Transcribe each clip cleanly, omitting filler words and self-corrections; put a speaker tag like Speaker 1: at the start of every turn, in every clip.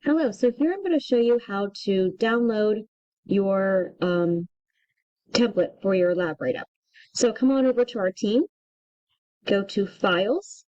Speaker 1: Hello, so here I'm going to show you how to download your template for your lab write-up. So come on over to our team, go to Files,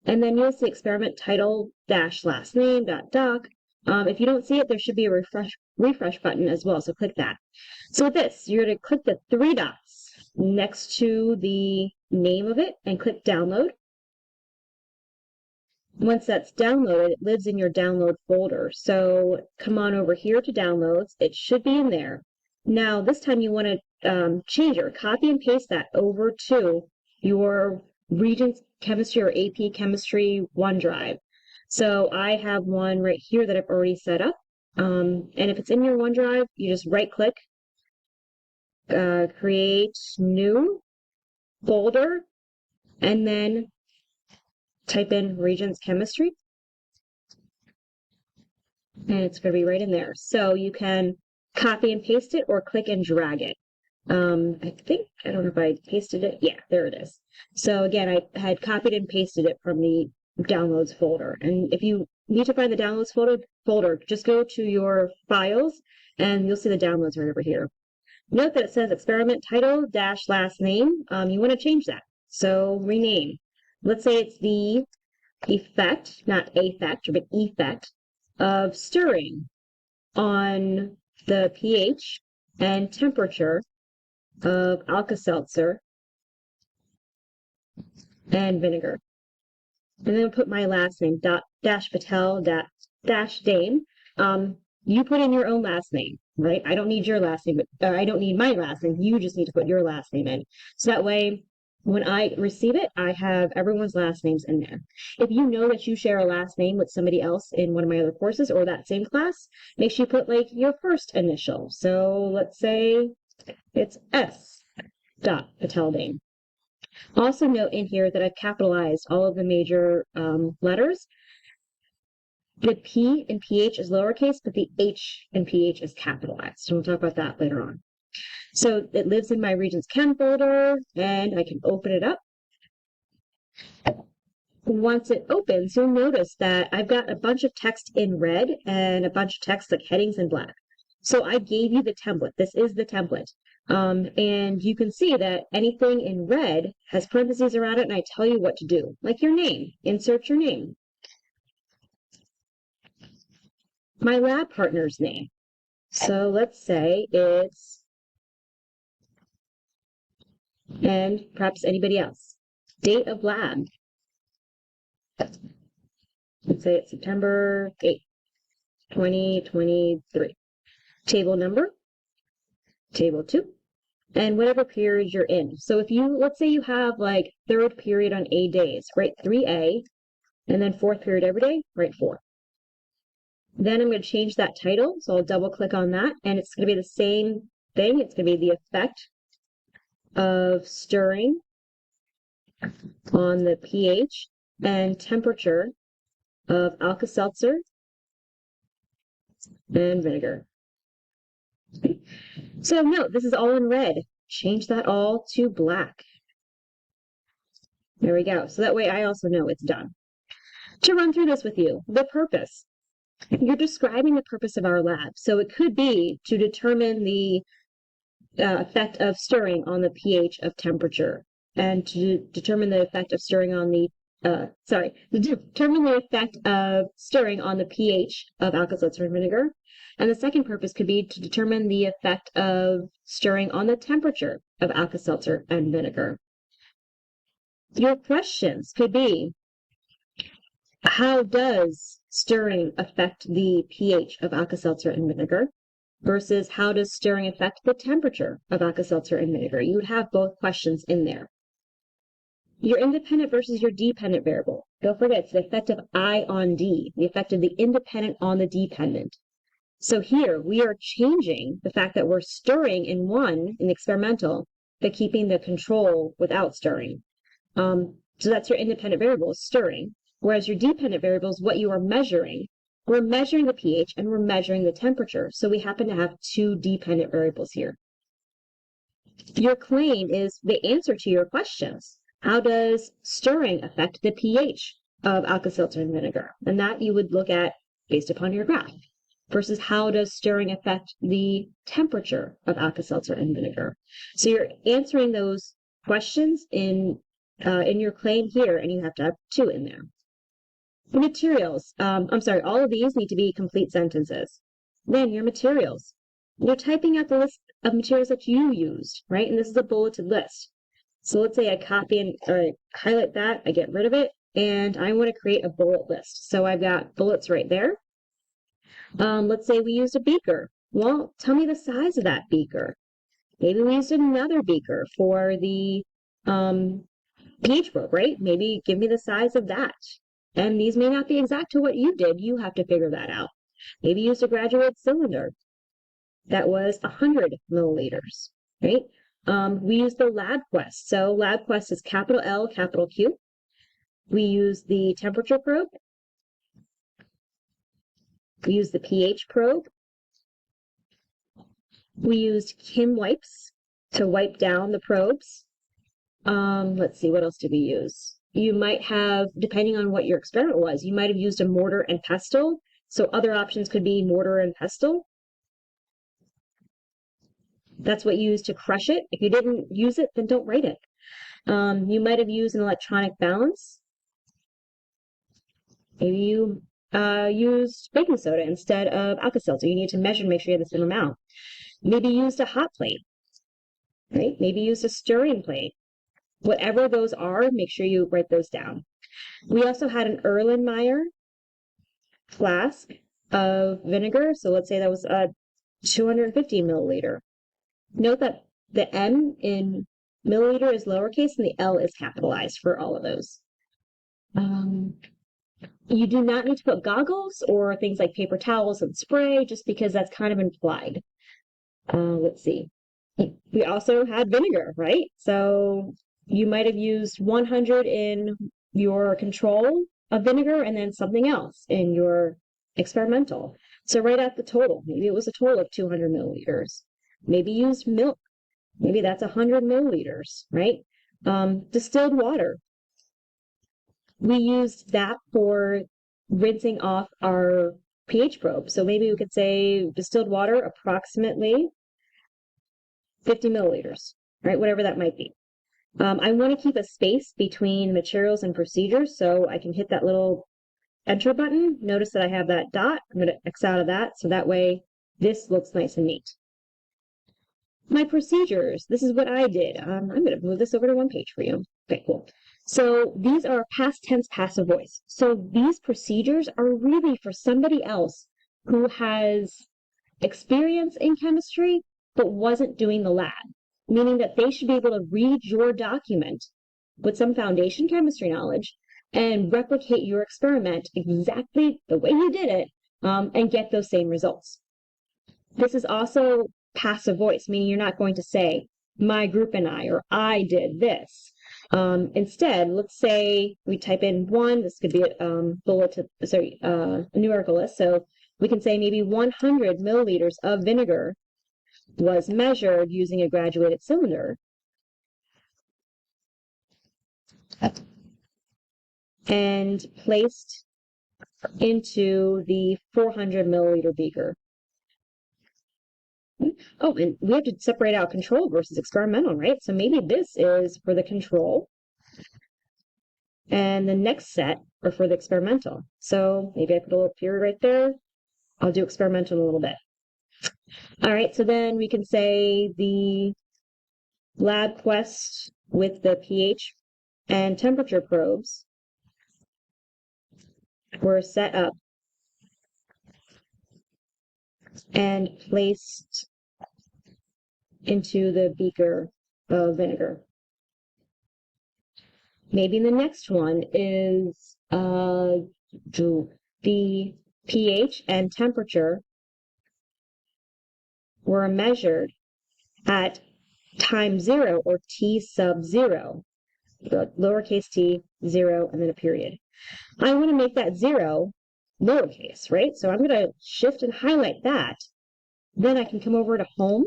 Speaker 1: and then you'll see experiment title dash last name dot doc. If you don't see it, there should be a refresh button as well, so click that. So with this, you're going to click the three dots next to the name of it and click Download. Once that's downloaded, it lives in your download folder. So come on over here to downloads. It should be in there. Now, this time you want to change it, copy and paste that over to your Regents Chemistry or AP Chemistry OneDrive. So I have one right here that I've already set up. And if it's in your OneDrive, you just right click, create new folder, and then type in Regents Chemistry. And it's going to be right in there. So you can copy and paste it or click and drag it. I don't know if I pasted it. Yeah, there it is. So again, I had copied and pasted it from the downloads folder. And if you need to find the downloads folder, just go to your files and you'll see the downloads right over here. Note that it says experiment title dash last name. You want to change that. So rename. Let's say it's the effect, not affect, but effect of stirring on the pH and temperature of Alka-Seltzer and vinegar. And then put my last name, dash Patel, dash Dane. You put in your own last name, right? I don't need your last name, but I don't need my last name. You just need to put your last name in. So that way, when I receive it, I have everyone's last names in there. If you know that you share a last name with somebody else in one of my other courses or that same class, make sure you put like your first initial. So let's say it's S. Patel Dane. Also note in here that I've capitalized all of the major letters. The P in pH is lowercase, but the H in pH is capitalized. And we'll talk about that later on. So it lives in my Regents Chem folder, and I can open it up. Once it opens, you'll notice that I've got a bunch of text in red and a bunch of text like headings in black. So I gave you the template. This is the template. And you can see that anything in red has parentheses around it, and I tell you what to do. Like your name, insert your name. My lab partner's name. So let's say it's, and perhaps anybody else. Date of lab. Let's say it's September 8th, 2023. Table number, table 2, and whatever period you're in. So if you, let's say you have like third period on A days, write 3A, and then fourth period every day, write 4. Then I'm going to change that title, so I'll double click on that, and it's going to be the same thing. It's going to be the effect of stirring on the pH and temperature of Alka-Seltzer and vinegar. So note, this is all in red. Change that all to black. There we go. So that way I also know it's done. To run through this with you, the purpose. You're describing the purpose of our lab. So it could be to determine the effect of stirring on the pH of temperature and to determine the effect of stirring on the determine the effect of stirring on the pH of Alka-Seltzer and vinegar. And the second purpose could be to determine the effect of stirring on the temperature of Alka-Seltzer and vinegar. Your questions could be, how does stirring affect the pH of Alka-Seltzer and vinegar? Versus how does stirring affect the temperature of Alka-Seltzer and vinegar? You would have both questions in there. Your independent versus your dependent variable. Don't forget, it's the effect of I on D, the effect of the independent on the dependent. So here we are changing the fact that we're stirring in one, in the experimental, but keeping the control without stirring. So that's your independent variable, is stirring. Whereas your dependent variable is what you are measuring. We're measuring the pH and we're measuring the temperature. So we happen to have two dependent variables here. Your claim is the answer to your questions. How does stirring affect the pH of Alka-Seltzer and vinegar? And that you would look at based upon your graph, versus how does stirring affect the temperature of Alka-Seltzer and vinegar. So you're answering those questions in your claim here, and you have to have 2 in there. The materials, I'm sorry, all of these need to be complete sentences. Then your materials. You're typing out the list of materials that you used, right? And this is a bulleted list. So let's say I copy or I highlight that, I get rid of it, and I want to create a bullet list. So I've got bullets right there. Let's say we used a beaker. Well, tell me the size of that beaker. Maybe we used another beaker for the pH probe, right? Maybe give me the size of that. And these may not be exact to what you did. You have to figure that out. Maybe you used a graduated cylinder that was 100 milliliters, right? We use the LabQuest. So LabQuest is capital L, capital Q. We use the temperature probe. We use the pH probe. We used Kimwipes to wipe down the probes. Let's see, what else did we use? You might have, depending on what your experiment was, you might have used a mortar and pestle. So other options could be mortar and pestle. That's what you use to crush it. If you didn't use it, then don't write it. You might have used an electronic balance. Maybe you used baking soda instead of Alka-Seltzer. You need to measure and make sure you have the same amount. Maybe used a hot plate, right? Maybe used a stirring plate. Whatever those are, make sure you write those down. We also had an Erlenmeyer flask of vinegar. So let's say that was a 250 milliliter. Note that the M in milliliter is lowercase and the L is capitalized for all of those. You do not need to put goggles or things like paper towels and spray just because that's kind of implied. Let's see. We also had vinegar, right? So you might have used 100 in your control of vinegar and then something else in your experimental. So write out the total. Maybe it was a total of 200 milliliters. Maybe used milk. Maybe that's 100 milliliters, right? Distilled water. We used that for rinsing off our pH probe. So maybe we could say distilled water approximately 50 milliliters, right? Whatever that might be. I want to keep a space between materials and procedures, so I can hit that little enter button. Notice that I have that dot. I'm going to X out of that, so that way this looks nice and neat. My procedures, this is what I did. I'm going to move this over to one page for you. Okay, cool. So these are past tense passive voice. So these procedures are really for somebody else who has experience in chemistry but wasn't doing the lab, meaning that they should be able to read your document with some foundation chemistry knowledge and replicate your experiment exactly the way you did it and get those same results. This is also passive voice, meaning you're not going to say, my group and I, or I did this. Instead, let's say we type in 1, this could be a numerical list. So we can say maybe 100 milliliters of vinegar was measured using a graduated cylinder and placed into the 400 milliliter beaker. Oh, and we have to separate out control versus experimental, right? So maybe this is for the control and the next set are for the experimental. So maybe I put a little period right there. I'll do experimental in a little bit. All right, so then we can say the LabQuest with the pH and temperature probes were set up and placed into the beaker of vinegar. Maybe the next one is the pH and temperature were measured at time 0 or t sub 0, lowercase t, 0, and then a period. I want to make that 0 lowercase, right? So I'm going to shift and highlight that. Then I can come over to home,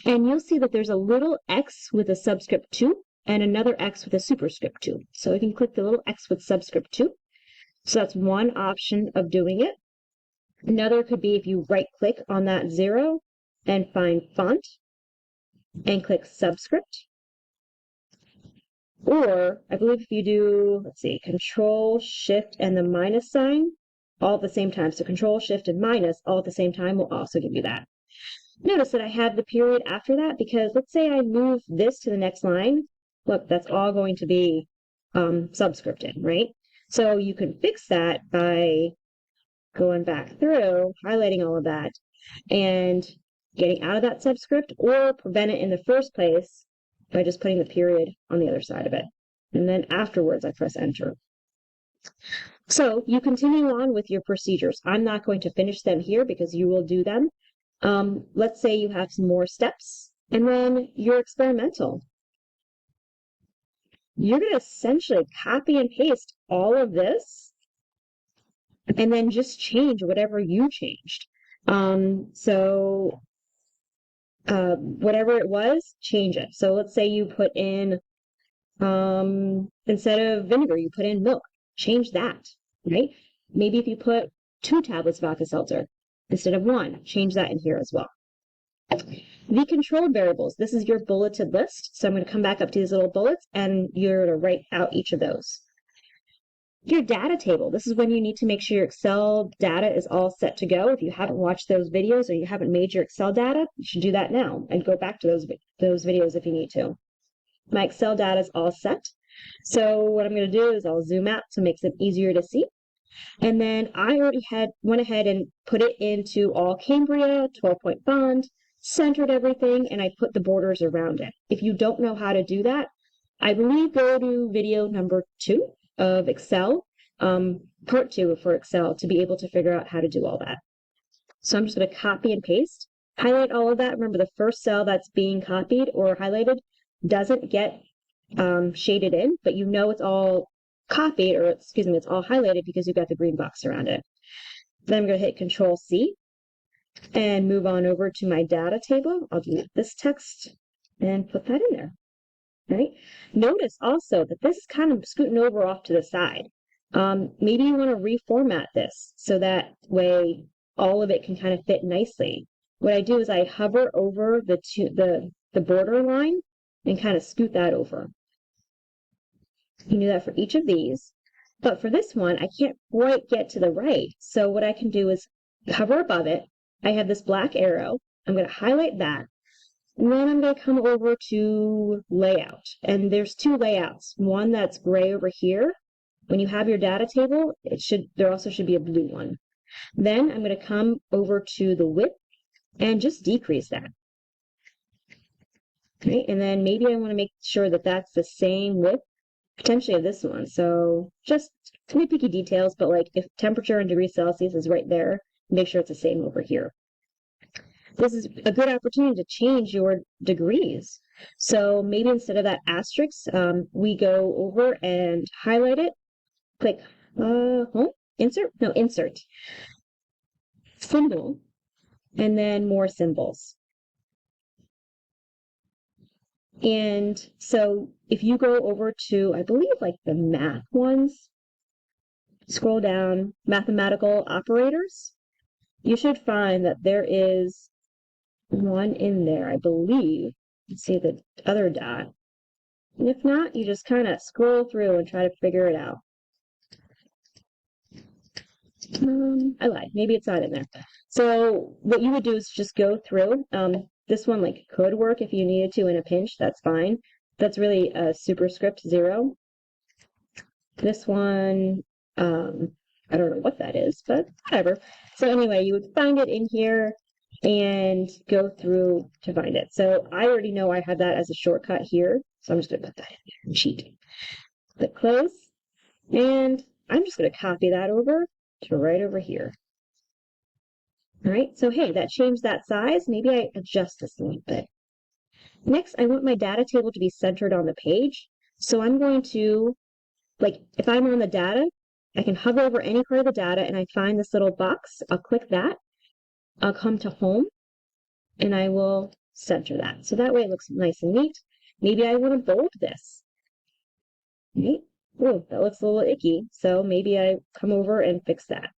Speaker 1: and you'll see that there's a little X with a subscript 2 and another X with a superscript 2. So we can click the little X with subscript 2. So that's one option of doing it. Another could be if you right click on that 0 and find font and click subscript. Or I believe if you do, let's see, Control, Shift, and the minus sign all at the same time. So Control, Shift, and minus all at the same time will also give you that. Notice that I have the period after that because let's say I move this to the next line. Look, that's all going to be subscripted, right? So you can fix that by going back through, highlighting all of that, and getting out of that subscript, or prevent it in the first place by just putting the period on the other side of it. And then afterwards, I press enter. So you continue on with your procedures. I'm not going to finish them here because you will do them. Let's say you have some more steps, and then you're experimental. You're going to essentially copy and paste all of this and then just change whatever you changed. Whatever it was, change it. So let's say you put in, instead of vinegar, you put in milk. Change that, right? Maybe if you put 2 tablets of Alka-Seltzer instead of 1, change that in here as well. The controlled variables, this is your bulleted list. So I'm going to come back up to these little bullets and you're going to write out each of those. Your data table, this is when you need to make sure your Excel data is all set to go. If you haven't watched those videos or you haven't made your Excel data, you should do that now and go back to those videos if you need to. My Excel data is all set. So what I'm going to do is I'll zoom out so it makes it easier to see. And then I already went ahead and put it into all Cambria, 12-point font, centered everything, and I put the borders around it. If you don't know how to do that, I believe go to video number 2 of Excel, part 2 for Excel, to be able to figure out how to do all that. So I'm just going to copy and paste, highlight all of that. Remember, the first cell that's being copied or highlighted doesn't get shaded in, but you know it's all copied, or excuse me, it's all highlighted because you've got the green box around it. Then I'm going to hit Control C and move on over to my data table. I'll delete this text and put that in there. Right? Notice also that this is kind of scooting over off to the side. Maybe you want to reformat this so that way all of it can kind of fit nicely. What I do is I hover over the border line and kind of scoot that over. You can do that for each of these. But for this one, I can't quite get to the right. So what I can do is hover above it. I have this black arrow. I'm going to highlight that. And then I'm going to come over to layout. And there's 2 layouts. One that's gray over here. When you have your data table, there also should be a blue one. Then I'm going to come over to the width and just decrease that. Okay, and then maybe I want to make sure that that's the same width potentially of this one. So just nitpicky details, but like if temperature in degrees Celsius is right there, make sure it's the same over here. This is a good opportunity to change your degrees. So maybe instead of that asterisk, we go over and highlight it, click home, insert, symbol, and then more symbols. And so if you go over to, I believe, like the math ones, scroll down, mathematical operators, you should find that there is one in there, I believe. Let's see the other dot. And if not, you just kind of scroll through and try to figure it out. I lied. Maybe it's not in there. So what you would do is just go through. This one like could work if you needed to in a pinch. That's fine. That's really a superscript 0. This one, I don't know what that is, but whatever. So anyway, you would find it in here and go through to find it. So I already know I had that as a shortcut here. So I'm just going to put that in there and cheat. Click close. And I'm just going to copy that over to right over here. All right, so hey, that changed that size. Maybe I adjust this a little bit. Next, I want my data table to be centered on the page. So I'm going to, like, if I'm on the data, I can hover over any part of the data and I find this little box. I'll click that. I'll come to home and I will center that. So that way it looks nice and neat. Maybe I want to bold this. Right? Oh, that looks a little icky. So maybe I come over and fix that.